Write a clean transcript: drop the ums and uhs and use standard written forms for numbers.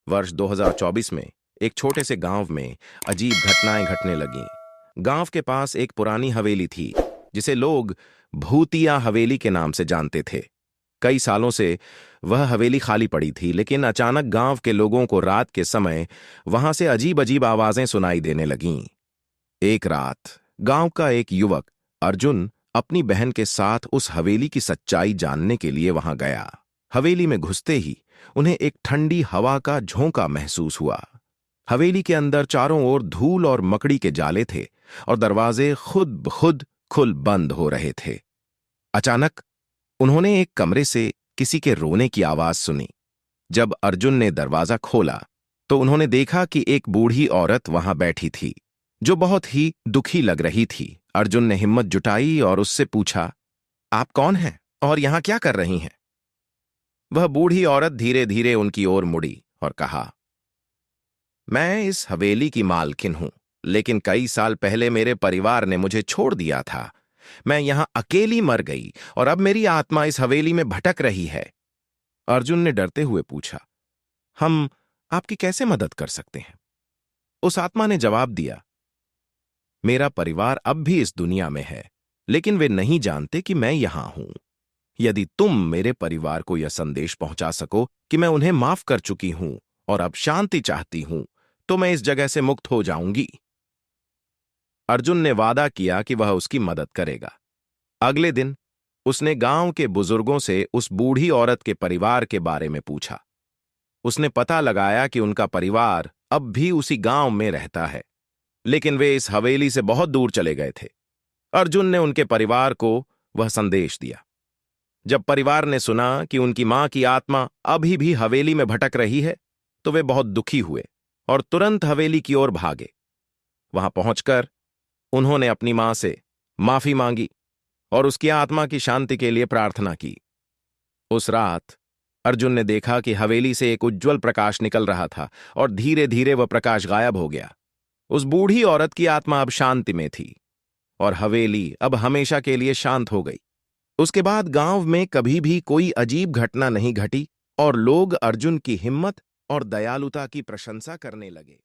वर्ष 2024 में एक छोटे से गांव में अजीब घटनाएं घटने लगीं। गांव के पास एक पुरानी हवेली थी जिसे लोग भूतिया हवेली के नाम से जानते थे। कई सालों से वह हवेली खाली पड़ी थी, लेकिन अचानक गांव के लोगों को रात के समय वहां से अजीब अजीब आवाजें सुनाई देने लगीं। एक रात गांव का एक युवक अर्जुन अपनी बहन के साथ उस हवेली की सच्चाई जानने के लिए वहां गया। हवेली में घुसते ही उन्हें एक ठंडी हवा का झोंका महसूस हुआ। हवेली के अंदर चारों ओर धूल और मकड़ी के जाले थे और दरवाजे खुद ब खुद खुल बंद हो रहे थे। अचानक उन्होंने एक कमरे से किसी के रोने की आवाज सुनी। जब अर्जुन ने दरवाजा खोला तो उन्होंने देखा कि एक बूढ़ी औरत वहां बैठी थी जो बहुत ही दुखी लग रही थी। अर्जुन ने हिम्मत जुटाई और उससे पूछा, आप कौन हैं और यहां क्या कर रही हैं? वह बूढ़ी औरत धीरे धीरे उनकी ओर मुड़ी और कहा, मैं इस हवेली की मालकिन हूं, लेकिन कई साल पहले मेरे परिवार ने मुझे छोड़ दिया था। मैं यहां अकेली मर गई और अब मेरी आत्मा इस हवेली में भटक रही है। अर्जुन ने डरते हुए पूछा, हम आपकी कैसे मदद कर सकते हैं? उस आत्मा ने जवाब दिया, मेरा परिवार अब भी इस दुनिया में है, लेकिन वे नहीं जानते कि मैं यहां हूं। यदि तुम मेरे परिवार को यह संदेश पहुंचा सको कि मैं उन्हें माफ कर चुकी हूं और अब शांति चाहती हूं, तो मैं इस जगह से मुक्त हो जाऊंगी। अर्जुन ने वादा किया कि वह उसकी मदद करेगा। अगले दिन उसने गांव के बुजुर्गों से उस बूढ़ी औरत के परिवार के बारे में पूछा। उसने पता लगाया कि उनका परिवार अब भी उसी गांव में रहता है, लेकिन वे इस हवेली से बहुत दूर चले गए थे। अर्जुन ने उनके परिवार को वह संदेश दिया। जब परिवार ने सुना कि उनकी मां की आत्मा अभी भी हवेली में भटक रही है, तो वे बहुत दुखी हुए और तुरंत हवेली की ओर भागे। वहां पहुंचकर उन्होंने अपनी मां से माफी मांगी और उसकी आत्मा की शांति के लिए प्रार्थना की। उस रात अर्जुन ने देखा कि हवेली से एक उज्जवल प्रकाश निकल रहा था और धीरे धीरे वह प्रकाश गायब हो गया। उस बूढ़ी औरत की आत्मा अब शांति में थी और हवेली अब हमेशा के लिए शांत हो गई। उसके बाद गांव में कभी भी कोई अजीब घटना नहीं घटी और लोग अर्जुन की हिम्मत और दयालुता की प्रशंसा करने लगे।